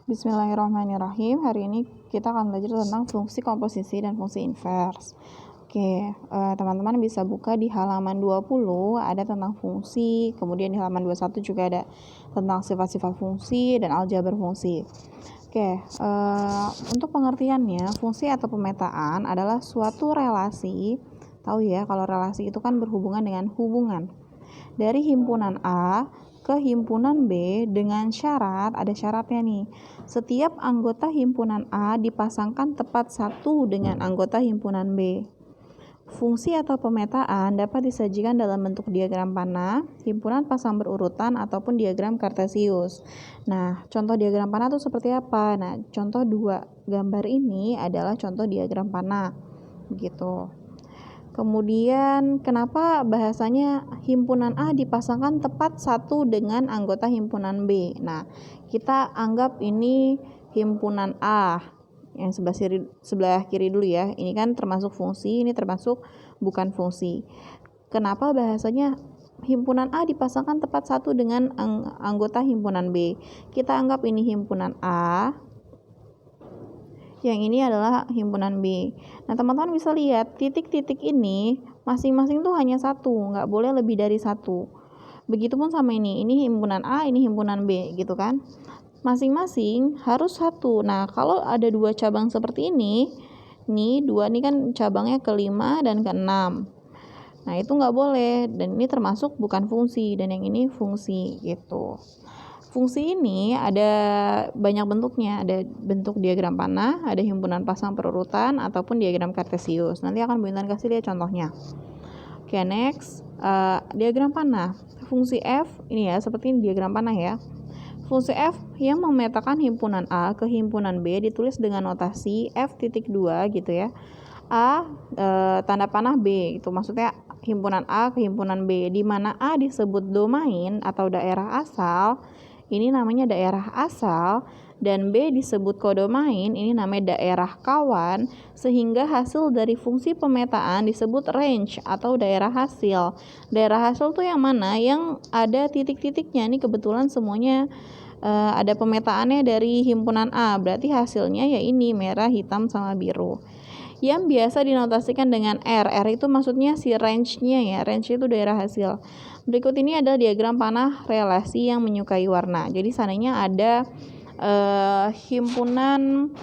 Bismillahirrahmanirrahim. Hari ini kita akan belajar tentang fungsi komposisi dan fungsi invers. Oke, teman-teman bisa buka di halaman 20 ada tentang fungsi, kemudian di halaman 21 juga ada tentang sifat-sifat fungsi dan aljabar fungsi. Oke, untuk pengertiannya, fungsi atau pemetaan adalah suatu relasi. Tahu ya, kalau relasi itu kan berhubungan dengan hubungan dari himpunan A ke himpunan B dengan syarat, ada syaratnya nih. Setiap anggota himpunan A dipasangkan tepat satu dengan anggota himpunan B. Fungsi atau pemetaan dapat disajikan dalam bentuk diagram panah, himpunan pasang berurutan, ataupun diagram kartesius. Nah, contoh diagram panah itu seperti apa? Nah, contoh dua gambar ini adalah contoh diagram panah. Gitu. Kemudian kenapa bahasanya himpunan A dipasangkan tepat satu dengan anggota himpunan B? Nah, kita anggap ini himpunan A yang sebelah kiri dulu ya. Ini kan termasuk fungsi, ini termasuk bukan fungsi. Kenapa bahasanya himpunan A dipasangkan tepat satu dengan anggota himpunan B? Kita anggap ini himpunan A, yang ini adalah himpunan B. Nah, teman-teman bisa lihat titik-titik ini masing-masing tuh hanya satu, nggak boleh lebih dari satu. Begitupun sama ini himpunan A, ini himpunan B, gitu kan? Masing-masing harus satu. Nah, kalau ada dua cabang seperti ini, nih dua nih kan cabangnya ke-5 dan ke-6. Nah, itu nggak boleh, dan ini termasuk bukan fungsi, dan yang ini fungsi, gitu. Fungsi ini ada banyak bentuknya, ada bentuk diagram panah, ada himpunan pasang perurutan, ataupun diagram kartesius. Nanti akan Bu Intan kasih lihat contohnya. Oke, next, diagram panah. Fungsi F, ini ya, seperti ini diagram panah ya. Fungsi F yang memetakan himpunan A ke himpunan B ditulis dengan notasi F.2 gitu ya. A, tanda panah B, itu maksudnya himpunan A ke himpunan B, di mana A disebut domain atau daerah asal, ini namanya daerah asal, dan B disebut kodomain, ini namanya daerah kawan, sehingga hasil dari fungsi pemetaan disebut range atau daerah hasil. Daerah hasil tuh yang mana? Yang ada titik-titiknya, ini kebetulan semuanya ada pemetaannya dari himpunan A, berarti hasilnya ya ini merah, hitam, sama biru. Yang biasa dinotasikan dengan R. R itu maksudnya si range-nya ya. Range itu daerah hasil. Berikut ini adalah diagram panah relasi yang menyukai warna. Jadi seandainya ada himpunan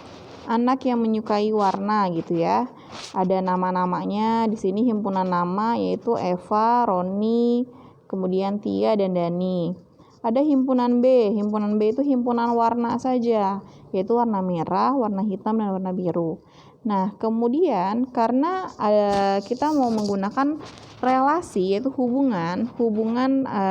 anak yang menyukai warna gitu ya. Ada nama-namanya. Di sini himpunan nama yaitu Eva, Roni, kemudian Tia dan Dani. Ada himpunan B. Himpunan B itu himpunan warna saja, yaitu warna merah, warna hitam, dan warna biru. Nah, kemudian karena kita mau menggunakan relasi, yaitu hubungan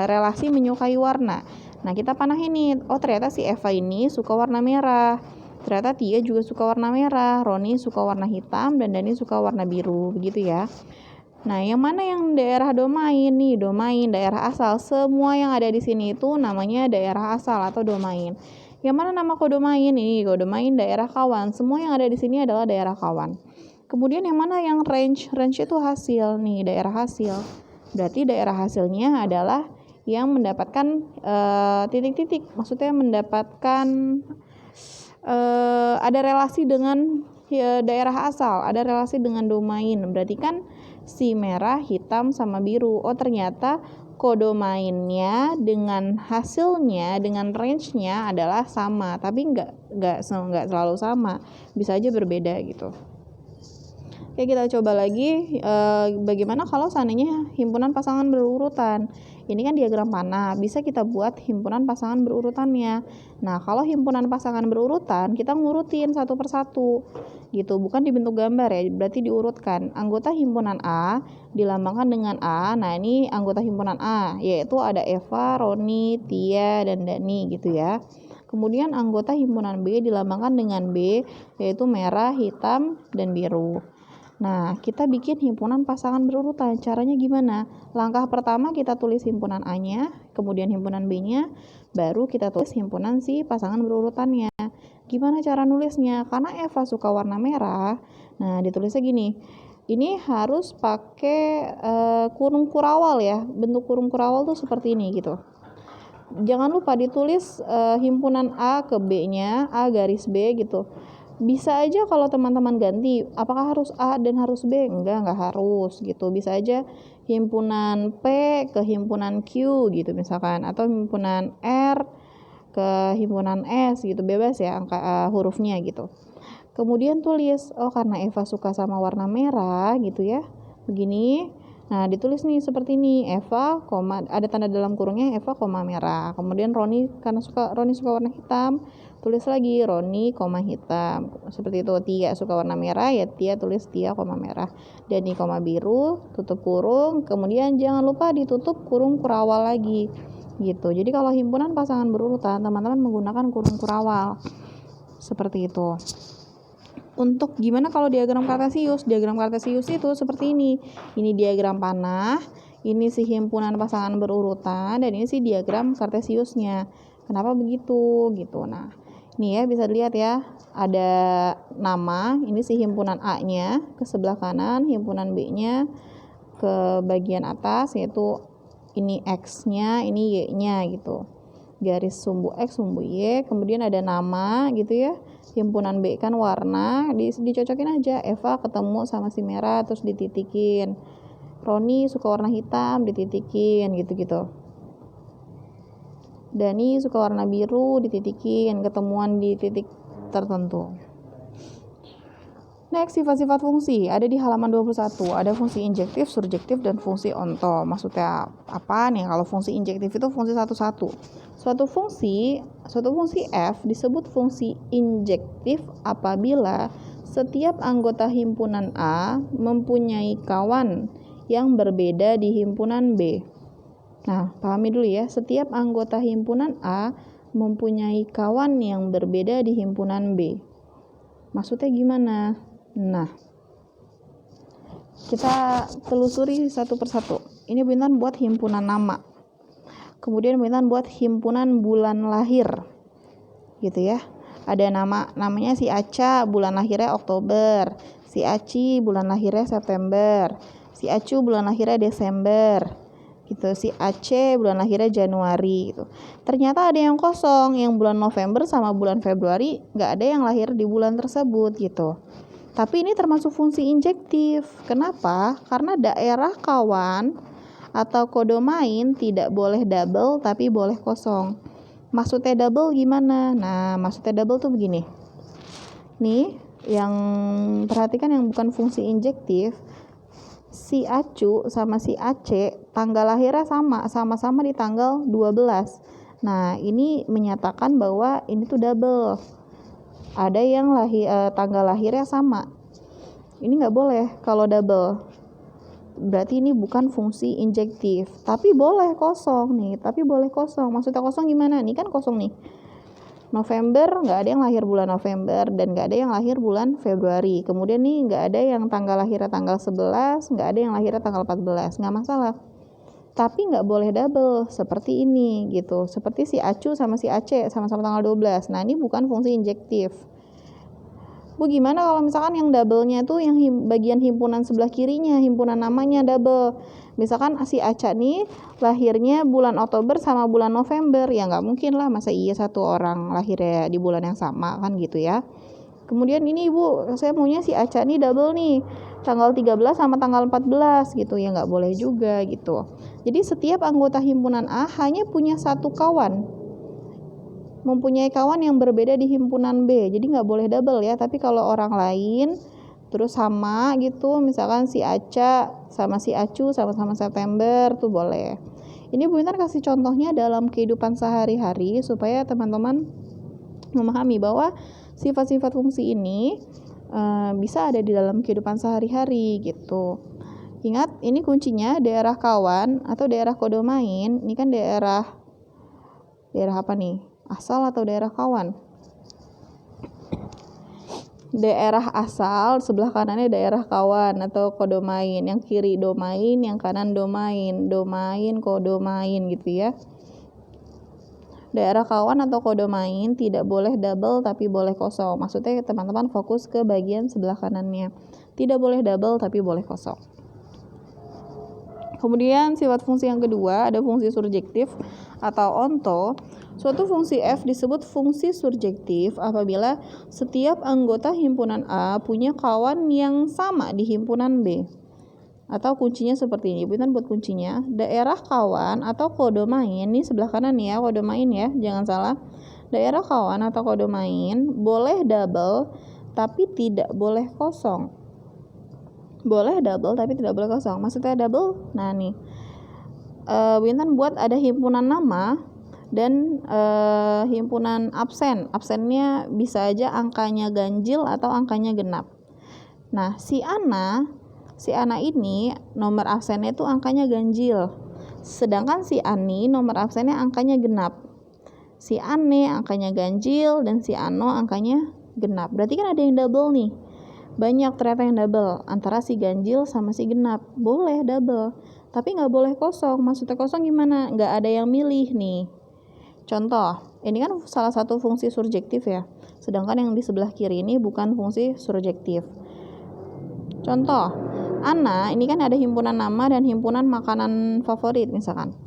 relasi menyukai warna. Nah, kita panah ini. Oh, ternyata si Eva ini suka warna merah. Ternyata Tia juga suka warna merah. Roni suka warna hitam, dan Dani suka warna biru. Begitu ya. Nah, yang mana yang daerah domain nih? Domain, daerah asal. Semua yang ada di sini itu namanya daerah asal atau domain. Yang mana nama kodomain? Ini kodomain daerah kawan. Semua yang ada di sini adalah daerah kawan. Kemudian yang mana yang range? Range itu hasil nih, daerah hasil. Berarti daerah hasilnya adalah yang mendapatkan titik-titik. Maksudnya mendapatkan ada relasi dengan daerah asal, ada relasi dengan domain. Berarti kan si merah, hitam, sama biru. Oh, ternyata kodomainnya dengan hasilnya, dengan range-nya adalah sama, tapi nggak selalu sama, bisa aja berbeda gitu. Oke, kita coba lagi bagaimana kalau seandainya himpunan pasangan berurutan. Ini kan diagram panah, bisa kita buat himpunan pasangan berurutannya. Nah, kalau himpunan pasangan berurutan, kita ngurutin satu persatu gitu, bukan dibentuk gambar ya, berarti diurutkan. Anggota himpunan A dilambangkan dengan A. Nah, ini anggota himpunan A, yaitu ada Eva, Roni, Tia, dan Dani gitu ya. Kemudian anggota himpunan B dilambangkan dengan B, yaitu merah, hitam, dan biru. Nah, kita bikin himpunan pasangan berurutan. Caranya gimana? Langkah pertama kita tulis himpunan A-nya, kemudian himpunan B-nya, baru kita tulis himpunan si pasangan berurutannya. Gimana cara nulisnya? Karena Eva suka warna merah, nah ditulisnya gini. Ini harus pakai kurung kurawal ya. Bentuk kurung kurawal tuh seperti ini gitu. jangan lupa ditulis himpunan A ke B-nya, A garis B gitu. Bisa aja kalau teman-teman ganti, apakah harus A dan harus B? Enggak harus gitu. Bisa aja himpunan P ke himpunan Q gitu misalkan, atau himpunan R ke himpunan S gitu, bebas ya hurufnya gitu. Kemudian tulis, oh karena Eva suka sama warna merah gitu ya, begini. Nah ditulis nih seperti ini, Eva, ada tanda dalam kurungnya Eva, merah. Kemudian Roni, karena Roni suka warna hitam, tulis lagi Roni, hitam. Seperti itu. Tia suka warna merah, ya Tia tulis Tia, merah. Dani, biru, tutup kurung. Kemudian jangan lupa ditutup kurung kurawal lagi gitu. Jadi kalau himpunan pasangan berurutan, teman-teman menggunakan kurung kurawal seperti itu. Untuk gimana kalau diagram kartesius? Diagram kartesius itu seperti ini. Ini diagram panah, ini si himpunan pasangan berurutan, dan ini si diagram kartesiusnya. Kenapa begitu? Gitu. Nah, ini ya bisa dilihat ya. Ada nama, ini si himpunan A-nya ke sebelah kanan, himpunan B-nya ke bagian atas, yaitu ini X-nya, ini Y-nya gitu. Garis sumbu X, sumbu Y, kemudian ada nama gitu ya. Himpunan B kan warna, dicocokin aja. Eva ketemu sama si merah terus dititikin. Roni suka warna hitam, dititikin gitu-gitu. Dani suka warna biru, dititikin, ketemuan di titik tertentu. Next, sifat-sifat fungsi. Ada di halaman 21. Ada fungsi injektif, surjektif, dan fungsi onto. Maksudnya apa nih? Kalau fungsi injektif itu fungsi satu-satu. Suatu fungsi F disebut fungsi injektif apabila setiap anggota himpunan A mempunyai kawan yang berbeda di himpunan B. Nah, pahami dulu ya. Setiap anggota himpunan A mempunyai kawan yang berbeda di himpunan B. Maksudnya gimana? Nah, kita telusuri satu persatu. Ini Bintan buat himpunan nama. Kemudian Bintan buat himpunan bulan lahir. Gitu ya. Ada namanya si Aca, bulan lahirnya Oktober. Si Aci bulan lahirnya September. Si Acu bulan lahirnya Desember. Gitu. Si Aceh bulan lahirnya Januari gitu. Ternyata ada yang kosong, yang bulan November sama bulan Februari nggak ada yang lahir di bulan tersebut gitu. Tapi ini termasuk fungsi injektif. Kenapa? Karena daerah kawan atau kodomain tidak boleh double tapi boleh kosong. Maksudnya double gimana? Nah, maksudnya double tuh begini. Nih, yang perhatikan yang bukan fungsi injektif. Si Acu sama si Ace tanggal lahirnya sama-sama di tanggal 12. Nah, ini menyatakan bahwa ini tuh double. Ada yang tanggal lahirnya sama. Ini nggak boleh kalau double. Berarti ini bukan fungsi injektif. Tapi boleh kosong nih. Maksudnya kosong gimana? Ini kan kosong nih. November nggak ada yang lahir bulan November dan nggak ada yang lahir bulan Februari. Kemudian nih nggak ada yang tanggal lahirnya tanggal 11, nggak ada yang lahirnya tanggal 14. Nggak masalah. Tapi nggak boleh double seperti ini gitu. Seperti si Acu sama si Aceh sama-sama tanggal 12. Nah, ini bukan fungsi injektif. Bu, gimana kalau misalkan yang double-nya tuh yang bagian himpunan sebelah kirinya, himpunan namanya double. Misalkan si Aca nih lahirnya bulan Oktober sama bulan November, ya nggak mungkin lah, masa iya satu orang lahirnya di bulan yang sama kan gitu ya. Kemudian ini Ibu, saya maunya si Aca nih double nih, tanggal 13 sama tanggal 14 gitu, ya nggak boleh juga gitu. Jadi setiap anggota himpunan A hanya punya satu kawan, mempunyai kawan yang berbeda di himpunan B, jadi nggak boleh double ya. Tapi kalau orang lain terus sama gitu, misalkan si Aca sama si Acu sama-sama September tuh boleh. Ini Bu Intan kasih contohnya dalam kehidupan sehari-hari supaya teman-teman memahami bahwa sifat-sifat fungsi ini bisa ada di dalam kehidupan sehari-hari gitu. Ingat, ini kuncinya daerah kawan atau daerah kodomain. Ini kan daerah apa nih? Asal atau daerah kawan? Daerah asal, sebelah kanannya daerah kawan atau kodomain, yang kiri domain, yang kanan domain, kodomain gitu ya. Daerah kawan atau kodomain tidak boleh double tapi boleh kosong. Maksudnya teman-teman fokus ke bagian sebelah kanannya. Tidak boleh double tapi boleh kosong. Kemudian sifat fungsi yang kedua ada fungsi surjektif atau onto. Suatu fungsi f disebut fungsi surjektif apabila setiap anggota himpunan A punya kawan yang sama di himpunan B. Atau kuncinya seperti ini. Bukan buat kuncinya. Daerah kawan atau kodomain, ini sebelah kanan ya, kodomain ya, jangan salah. Daerah kawan atau kodomain boleh double tapi tidak boleh kosong. Boleh double tapi tidak boleh kosong. Maksudnya double, nah nih Wintan buat ada himpunan nama dan himpunan absen. Absennya bisa aja angkanya ganjil atau angkanya genap. Nah si Ana ini nomor absennya itu angkanya ganjil, sedangkan si Ani nomor absennya angkanya genap. Si Ane angkanya ganjil dan si Ano angkanya genap. Berarti kan ada yang double nih. Banyak ternyata yang double antara si ganjil sama si genap. Boleh double, tapi nggak boleh kosong. Maksudnya kosong gimana? Nggak ada yang milih nih. Contoh, ini kan salah satu fungsi surjektif ya, sedangkan yang di sebelah kiri ini bukan fungsi surjektif. Contoh, Ana ini kan ada himpunan nama dan himpunan makanan favorit misalkan.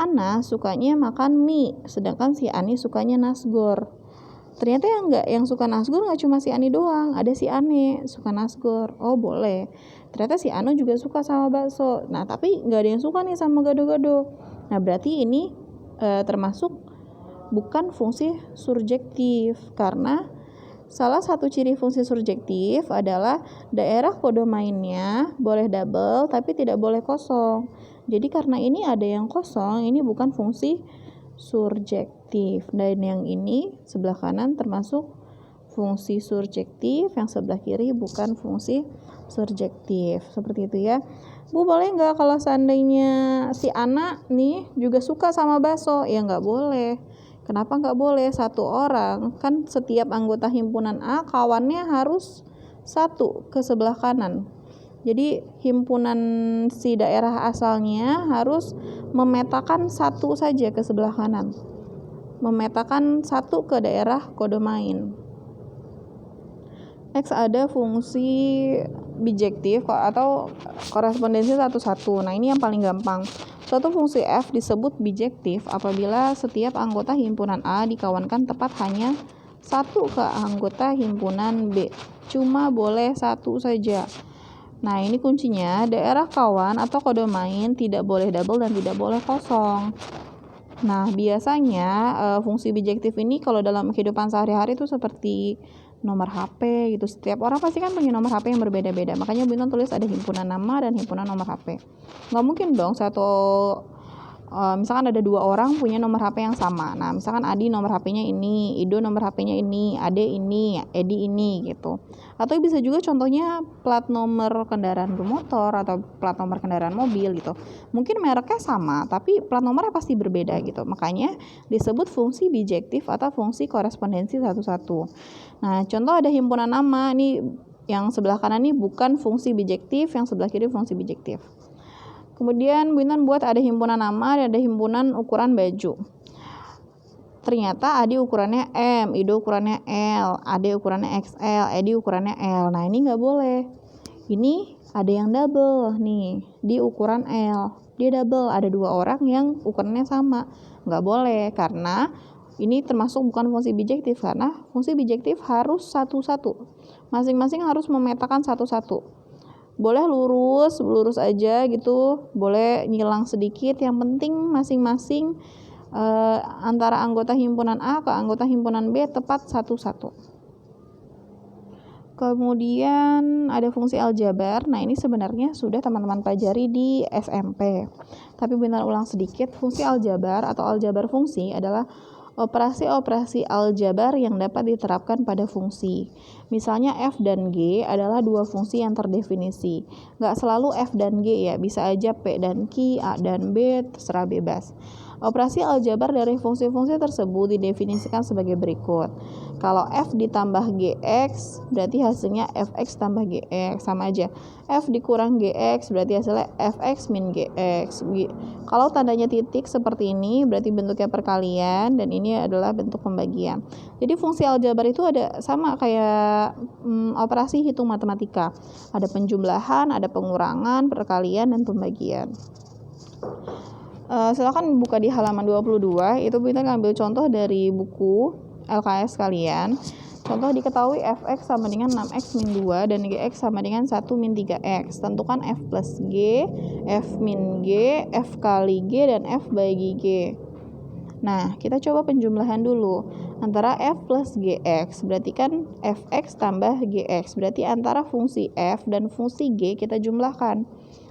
Ana sukanya makan mie, sedangkan si Ani sukanya nasgor. Ternyata yang suka nasgor nggak cuma si Ani doang, ada si Ane suka nasgor. Oh boleh. Ternyata si Ano juga suka sama bakso. Nah tapi nggak ada yang suka nih sama gado-gado. Nah berarti ini termasuk bukan fungsi surjektif, karena salah satu ciri fungsi surjektif adalah daerah kodomainnya boleh double tapi tidak boleh kosong. Jadi karena ini ada yang kosong, ini bukan fungsi surjektif. Dan yang ini sebelah kanan termasuk fungsi surjektif, yang sebelah kiri bukan fungsi surjektif. Seperti itu ya. Bu, boleh nggak kalau seandainya si Ana nih juga suka sama bakso? Ya nggak boleh. Kenapa nggak boleh? Satu orang, kan setiap anggota himpunan A kawannya harus satu ke sebelah kanan. Jadi himpunan si daerah asalnya harus memetakan satu saja ke sebelah kanan. Memetakan satu ke daerah kodomain. Next ada fungsi bijektif atau korespondensi satu-satu. Nah ini yang paling gampang. Suatu fungsi f disebut bijektif apabila setiap anggota himpunan A dikawankan tepat hanya satu ke anggota himpunan B. Cuma boleh satu saja. Nah ini kuncinya, daerah kawan atau kodomain tidak boleh double dan tidak boleh kosong. Nah biasanya fungsi bijektif ini kalau dalam kehidupan sehari-hari itu seperti nomor HP gitu. Setiap orang pasti kan punya nomor HP yang berbeda-beda. Makanya Bintang tulis ada himpunan nama dan himpunan nomor HP. Nggak mungkin dong misalkan ada dua orang punya nomor HP yang sama. Nah misalkan Adi nomor HP-nya ini, Ido nomor HP-nya ini, Ade ini, Edi ini gitu. Atau bisa juga contohnya plat nomor kendaraan bermotor atau plat nomor kendaraan mobil gitu. Mungkin mereknya sama tapi plat nomornya pasti berbeda gitu. Makanya disebut fungsi bijektif atau fungsi korespondensi satu-satu. Nah contoh ada himpunan nama, ini yang sebelah kanan ini bukan fungsi bijektif, yang sebelah kiri fungsi bijektif. Kemudian Bintan buat ada himpunan nama dan ada himpunan ukuran baju. Ternyata Adi ukurannya M, Ido ukurannya L, Ade ukurannya XL, Edi ukurannya L. Nah ini nggak boleh. Ini ada yang double nih di ukuran L. Dia double, ada dua orang yang ukurannya sama. Nggak boleh karena ini termasuk bukan fungsi bijektif, karena fungsi bijektif harus satu-satu. Masing-masing harus memetakan satu-satu. Boleh lurus aja gitu, boleh nyilang sedikit, yang penting masing-masing antara anggota himpunan A ke anggota himpunan B tepat satu-satu. Kemudian ada fungsi aljabar. Nah ini sebenarnya sudah teman-teman pelajari di SMP, tapi benar ulang sedikit. Fungsi aljabar atau aljabar fungsi adalah operasi-operasi aljabar yang dapat diterapkan pada fungsi. Misalnya F dan G adalah dua fungsi yang terdefinisi. Nggak selalu F dan G ya, bisa aja P dan Q, A dan B, terserah bebas. Operasi aljabar dari fungsi-fungsi tersebut didefinisikan sebagai berikut. Kalau F ditambah GX berarti hasilnya Fx tambah GX, sama aja. F dikurang GX berarti hasilnya Fx min GX. Kalau tandanya titik seperti ini berarti bentuknya perkalian, dan ini adalah bentuk pembagian. Jadi fungsi aljabar itu ada sama kayak operasi hitung matematika. Ada penjumlahan, ada pengurangan, perkalian, dan pembagian. Silakan buka di halaman 22. Itu kita ngambil contoh dari buku LKS kalian. Contoh diketahui Fx sama dengan 6x min 2 dan Gx sama dengan 1 min 3x. Tentukan F plus G, F min G, F kali G, dan F bagi G. Nah, kita coba penjumlahan dulu. Antara F plus Gx, berarti kan Fx tambah Gx. Berarti antara fungsi F dan fungsi G kita jumlahkan.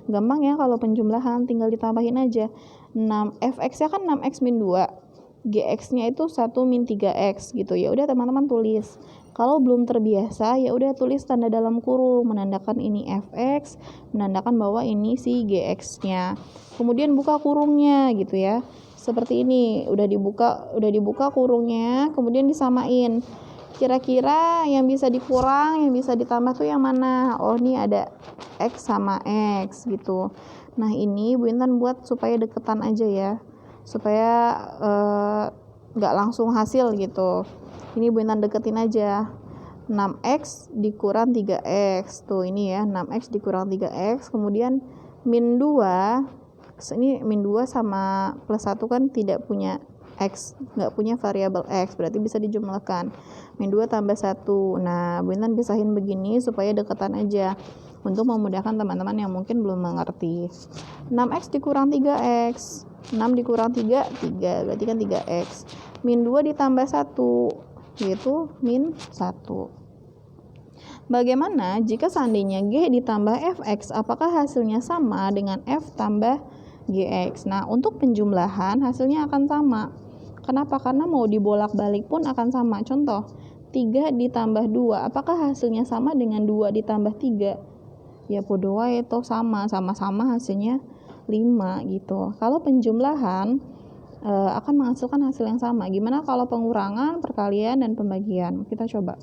Gampang ya kalau penjumlahan, tinggal ditambahin aja. 6Fx-nya kan 6x min 2. GX-nya itu 1 min 3x gitu. Ya udah teman-teman tulis. Kalau belum terbiasa ya udah tulis tanda dalam kurung menandakan ini Fx, menandakan bahwa ini si GX-nya. Kemudian buka kurungnya gitu ya. Seperti ini, udah dibuka kurungnya, kemudian disamain. Kira-kira yang bisa dikurang, yang bisa ditambah tuh yang mana? Oh, ini ada X sama X gitu. Nah, ini Bu Intan buat supaya deketan aja ya. Supaya nggak langsung hasil gitu. Ini Bu Intan deketin aja. 6x dikurang 3x. Tuh ini ya, 6x dikurang 3x. Kemudian min 2. Ini min 2 sama plus 1 kan tidak punya x, nggak punya variabel x, berarti bisa dijumlahkan. Min 2 tambah 1. Nah, Bu Intan pisahin begini supaya deketan aja, untuk memudahkan teman-teman yang mungkin belum mengerti. 6x dikurang 3x. 6 dikurang 3, 3. Berarti kan 3x. Min 2 ditambah 1, yaitu min 1. Bagaimana jika seandainya G ditambah Fx, apakah hasilnya sama dengan F tambah Gx? Nah, untuk penjumlahan hasilnya akan sama. Kenapa? Karena mau dibolak-balik pun akan sama. Contoh, 3 ditambah 2, apakah hasilnya sama dengan 2 ditambah 3? Ya podo wae itu sama-sama hasilnya 5 gitu. Kalau penjumlahan akan menghasilkan hasil yang sama. Gimana kalau pengurangan, perkalian, dan pembagian? Kita coba.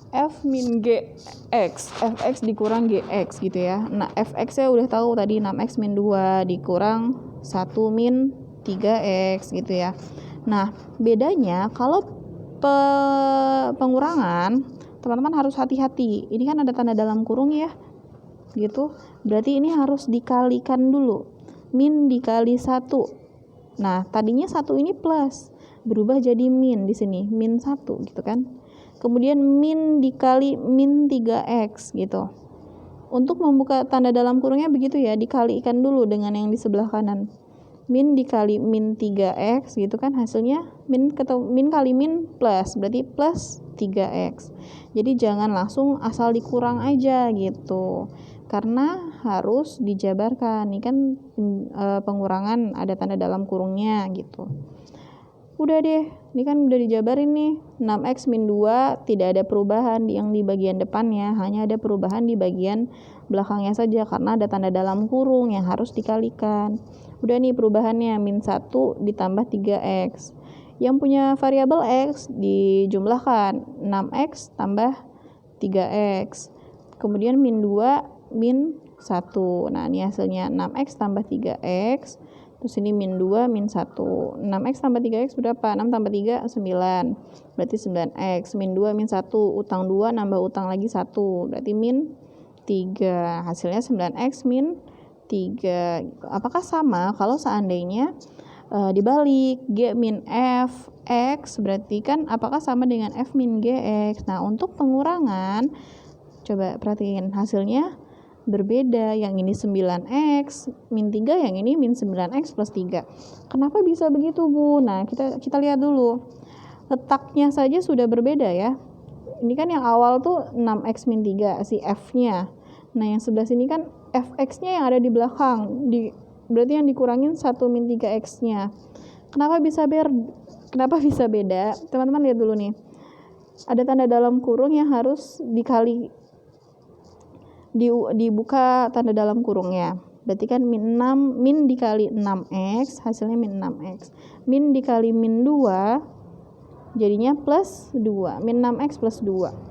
F min Gx, Fx dikurang Gx gitu ya. Nah, Fx saya udah tahu tadi 6x min 2 dikurang 1 min 3x gitu ya. Nah, bedanya kalau pengurangan, teman-teman harus hati-hati. Ini kan ada tanda dalam kurung ya. Gitu. Berarti ini harus dikalikan dulu. Min dikali 1. Nah, tadinya 1 ini plus, berubah jadi min di sini, min 1 gitu kan. Kemudian min dikali min 3x gitu. Untuk membuka tanda dalam kurungnya begitu ya, dikalikan dulu dengan yang di sebelah kanan. Min dikali min 3x gitu kan, hasilnya min kali min plus, berarti plus 3x. Jadi jangan langsung asal dikurang aja gitu. Karena harus dijabarkan. Ini kan pengurangan ada tanda dalam kurungnya gitu. Udah deh, ini kan udah dijabarin nih. 6x min 2 tidak ada perubahan yang di bagian depannya, hanya ada perubahan di bagian belakangnya saja karena ada tanda dalam kurung yang harus dikalikan. Udah nih perubahannya, min 1 ditambah 3x. Yang punya variabel x dijumlahkan, 6x tambah 3x. Kemudian min 2 min 1. Nah, ini hasilnya 6x tambah 3x. Terus ini min 2 min 1. 6x tambah 3x berapa? 6 tambah 3 9. Berarti 9x. Min 2 min 1. Utang 2 nambah utang lagi 1. Berarti min 3. Hasilnya 9x min 3. Apakah sama kalau seandainya dibalik? G min F X berarti kan apakah sama dengan F min Gx? Nah, untuk pengurangan coba perhatiin hasilnya berbeda. Yang ini 9x min 3, yang ini min 9x plus 3. Kenapa bisa begitu, Bu? Nah, kita lihat dulu. Letaknya saja sudah berbeda ya. Ini kan yang awal tuh 6x min 3 si F-nya. Nah, yang sebelah sini kan Fx-nya yang ada di belakang. Berarti yang dikurangin 1 min 3x-nya. Kenapa bisa beda? Teman-teman lihat dulu nih. Ada tanda dalam kurung yang harus dibuka tanda dalam kurungnya. berarti kan min 6, min dikali 6x, hasilnya min 6x. Min dikali min 2, jadinya plus 2, min 6x plus 2.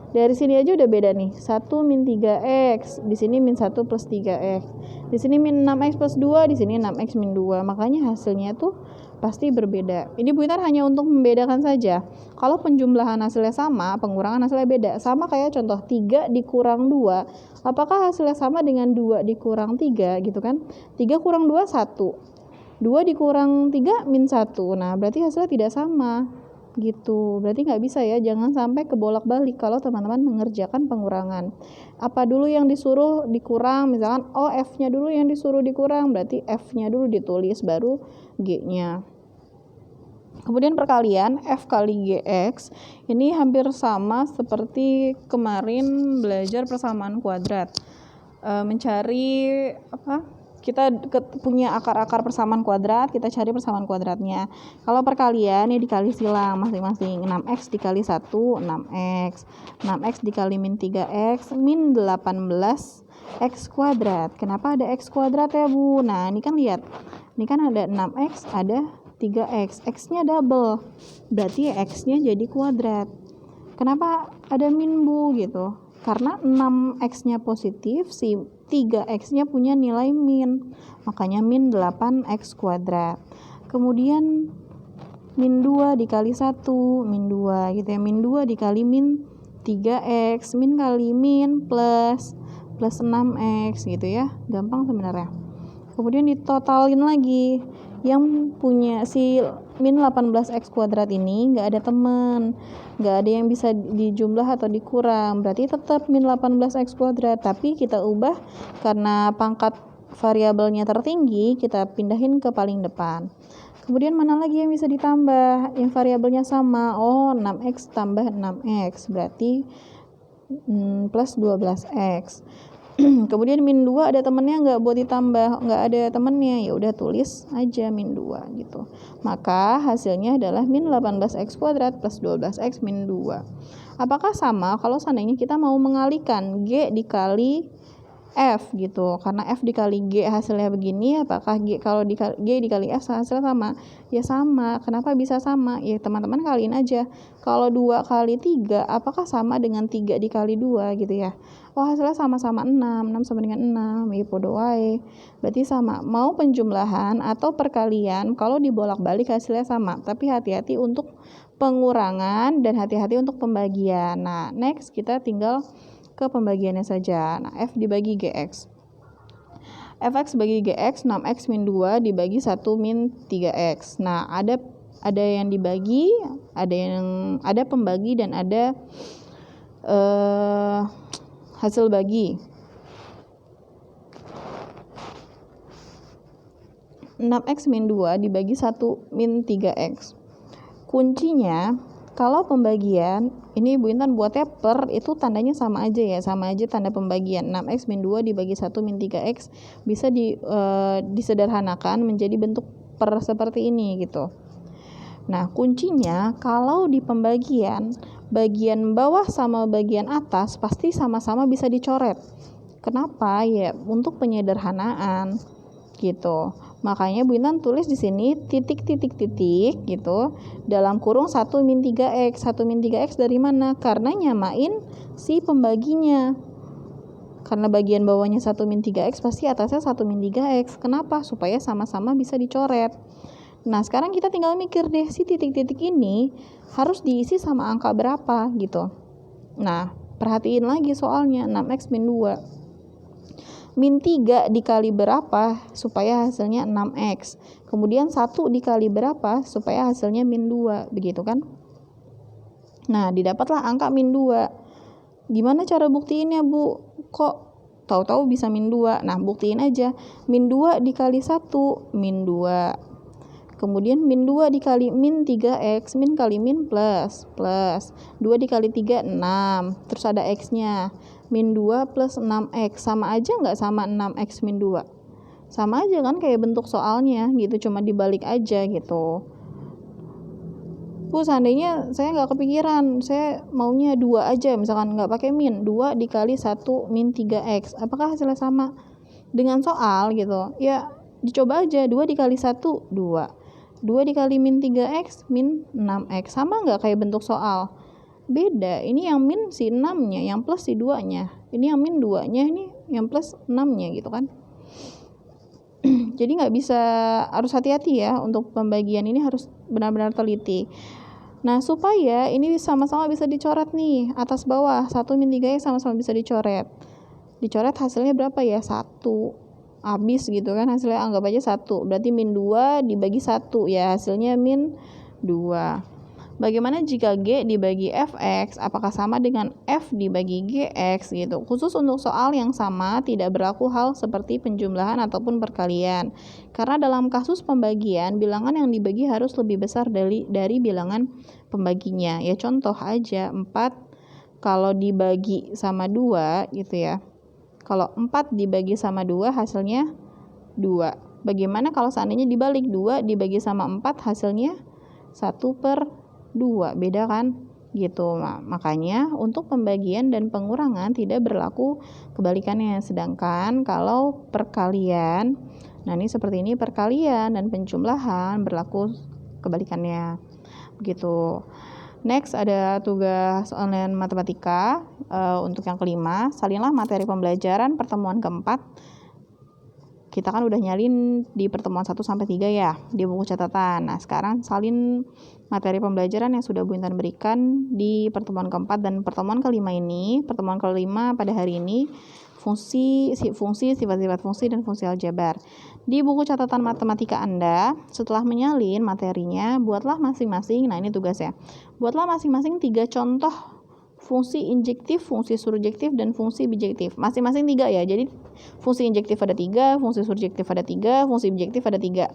Dari sini aja udah beda nih, 1 min 3x, di sini min 1 plus 3x. Di sini min 6x plus 2, di sini 6x min 2. Makanya hasilnya tuh pasti berbeda. Ini Bu Intan hanya untuk membedakan saja. Kalau penjumlahan hasilnya sama, pengurangan hasilnya beda. Sama kayak contoh 3 dikurang 2. Apakah hasilnya sama dengan 2 dikurang 3 gitu kan? 3 kurang 2, 1. 2 dikurang 3, min 1. Nah, berarti hasilnya tidak sama. Gitu. Berarti nggak bisa ya, jangan sampai kebolak-balik kalau teman-teman mengerjakan pengurangan. Apa dulu yang disuruh dikurang, misalkan F-nya dulu yang disuruh dikurang, berarti F-nya dulu ditulis baru G-nya. Kemudian perkalian F kali GX ini hampir sama seperti kemarin belajar persamaan kuadrat. Mencari kita punya akar-akar persamaan kuadrat, kita cari persamaan kuadratnya. Kalau perkalian ya dikali silang masing-masing. 6x dikali 1, 6x. 6x dikali min 3x, min 18x kuadrat. Kenapa ada x kuadrat ya Bu? Nah ini kan lihat, ini kan ada 6x, ada 3x. X-nya double, berarti x-nya jadi kuadrat. Kenapa ada min Bu gitu? Karena 6x-nya positif, si 3x-nya punya nilai min, makanya min 8x kuadrat. Kemudian min 2 dikali 1, min 2 gitu ya, min 2 dikali min 3x, min kali min plus 6x gitu ya, gampang sebenarnya. Kemudian ditotalin lagi, yang punya si min 18x kuadrat ini nggak ada teman, nggak ada yang bisa dijumlah atau dikurang, berarti tetap min 18x kuadrat, tapi kita ubah karena pangkat variabelnya tertinggi, kita pindahin ke paling depan. Kemudian mana lagi yang bisa ditambah, yang variabelnya sama? 6x tambah 6x, berarti plus 12x. Kemudian min 2 ada temennya nggak buat ditambah, nggak ada temennya, ya udah tulis aja min 2 gitu. Maka hasilnya adalah min 18x kuadrat plus 12x min 2. Apakah sama kalau seandainya kita mau mengalihkan G dikali F gitu, karena F dikali G hasilnya begini, apakah G kalau G dikali F hasilnya sama? Ya sama. Kenapa bisa sama? Ya teman-teman kaliin aja. Kalau 2 kali 3, apakah sama dengan 3 dikali 2 gitu ya? Hasilnya sama-sama 6 sama dengan 6, ya podo wae. Berarti sama. Mau penjumlahan atau perkalian, kalau dibolak-balik hasilnya sama, tapi hati-hati untuk pengurangan dan hati-hati untuk pembagian. Nah, next kita tinggal ke pembagiannya saja. Nah, F dibagi GX. Fx bagi GX 6x min 2 dibagi 1 min 3x. Nah, ada yang dibagi, ada pembagi dan ada hasil bagi. 6x min 2 dibagi 1 min 3x. Kuncinya kalau pembagian, ini Bu Intan buatnya per, itu tandanya sama aja ya, sama aja tanda pembagian. 6x min 2 dibagi 1 min 3x bisa disederhanakan menjadi bentuk per seperti ini gitu. Nah, kuncinya kalau di pembagian, bagian bawah sama bagian atas pasti sama-sama bisa dicoret. Kenapa? Ya untuk penyederhanaan gitu. Makanya Bu Intan tulis di sini titik-titik-titik gitu dalam kurung 1 min 3x. 1 min 3x dari mana? Karena nyamain si pembaginya. Karena bagian bawahnya 1 min 3x pasti atasnya 1 min 3x. Kenapa? Supaya sama-sama bisa dicoret. Nah, sekarang kita tinggal mikir deh, si titik-titik ini harus diisi sama angka berapa gitu. Nah, perhatiin lagi soalnya 6x min 2. Min 3 dikali berapa supaya hasilnya 6x. Kemudian 1 dikali berapa supaya hasilnya min 2. Begitu kan? Nah, didapatlah angka min 2. Gimana cara buktiinnya Bu? Kok tahu-tahu bisa min 2? Nah, buktiin aja. Min 2 dikali 1, min 2. Kemudian min 2 dikali min 3x, min kali min plus. 2 dikali 3, 6. Terus ada x-nya. Min 2 plus 6x. Sama aja nggak sama 6x min 2? Sama aja kan kayak bentuk soalnya gitu, cuma dibalik aja gitu. Bu, seandainya saya nggak kepikiran, saya maunya 2 aja, misalkan nggak pakai min. 2 dikali 1 min 3x. Apakah hasilnya sama? dengan soal gitu, ya dicoba aja 2 dikali 1, 2. 2 dikali min 3x, min 6x. Sama nggak kayak bentuk soal? Beda, ini yang min si 6-nya, yang plus si 2-nya. Ini yang min 2-nya, ini yang plus 6-nya gitu kan. Jadi nggak bisa, harus hati-hati ya untuk pembagian ini, harus benar-benar teliti. Nah, supaya ini sama-sama bisa dicoret nih, atas bawah, 1 min 3x sama-sama bisa dicoret. Dicoret hasilnya berapa ya? 1. Habis gitu kan, hasilnya anggap aja 1. Berarti min 2 dibagi 1 ya, hasilnya min 2. Bagaimana jika G dibagi Fx, apakah sama dengan F dibagi Gx gitu. Khusus untuk soal yang sama, tidak berlaku hal seperti penjumlahan ataupun perkalian. Karena dalam kasus pembagian, bilangan yang dibagi harus lebih besar dari bilangan pembaginya. Ya contoh aja, 4 kalau dibagi sama 2 gitu ya. Kalau 4 dibagi sama 2 hasilnya 2. Bagaimana kalau seandainya dibalik, 2 dibagi sama 4 hasilnya 1/2, beda kan gitu. Nah, makanya untuk pembagian dan pengurangan tidak berlaku kebalikannya. Sedangkan kalau perkalian, nah ini seperti ini, perkalian dan penjumlahan berlaku kebalikannya begitu. Next ada tugas online matematika untuk yang kelima, salinlah materi pembelajaran pertemuan keempat. Kita kan udah nyalin di pertemuan 1 sampai 3 ya di buku catatan. Nah, sekarang salin materi pembelajaran yang sudah Bu Intan berikan di pertemuan keempat dan pertemuan kelima ini. Pertemuan kelima pada hari ini fungsi, sifat-sifat fungsi dan fungsi aljabar. Di buku catatan matematika Anda, setelah menyalin materinya, buatlah masing-masing, nah ini tugasnya. Buatlah masing-masing 3 contoh fungsi injektif, fungsi surjektif, dan fungsi bijektif. Masing-masing 3 ya. Jadi fungsi injektif ada 3, fungsi surjektif ada 3, fungsi bijektif ada 3.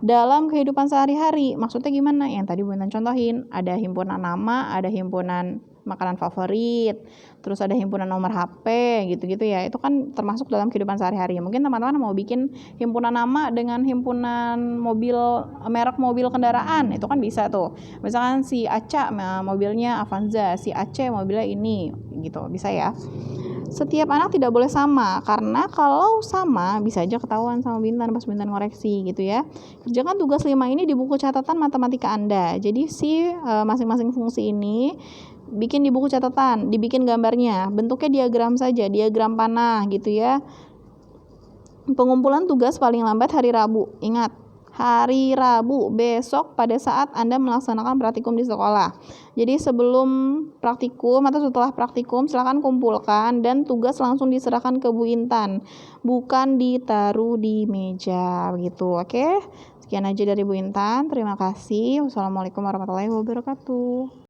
Dalam kehidupan sehari-hari, maksudnya gimana? Yang tadi Bu Intan contohin, ada himpunan nama, ada himpunan makanan favorit, terus ada himpunan nomor HP, gitu-gitu ya. Itu kan termasuk dalam kehidupan sehari-hari. Mungkin teman-teman mau bikin himpunan nama dengan himpunan mobil, merek mobil kendaraan, itu kan bisa tuh. Misalkan si Aca mobilnya Avanza, si Aceh mobilnya ini, gitu. Bisa ya. Setiap anak tidak boleh sama, karena kalau sama bisa aja ketahuan sama Bintan pas Bintan ngoreksi gitu ya. Kerjakan tugas 5 ini di buku catatan matematika Anda. Jadi masing-masing fungsi ini bikin di buku catatan, dibikin gambarnya, bentuknya diagram saja, diagram panah gitu ya. Pengumpulan tugas paling lambat hari Rabu. Ingat, hari Rabu besok pada saat Anda melaksanakan praktikum di sekolah. Jadi sebelum praktikum atau setelah praktikum silakan kumpulkan dan tugas langsung diserahkan ke Bu Intan, bukan ditaruh di meja gitu. Oke? Sekian aja dari Bu Intan. Terima kasih. Wassalamualaikum warahmatullahi wabarakatuh.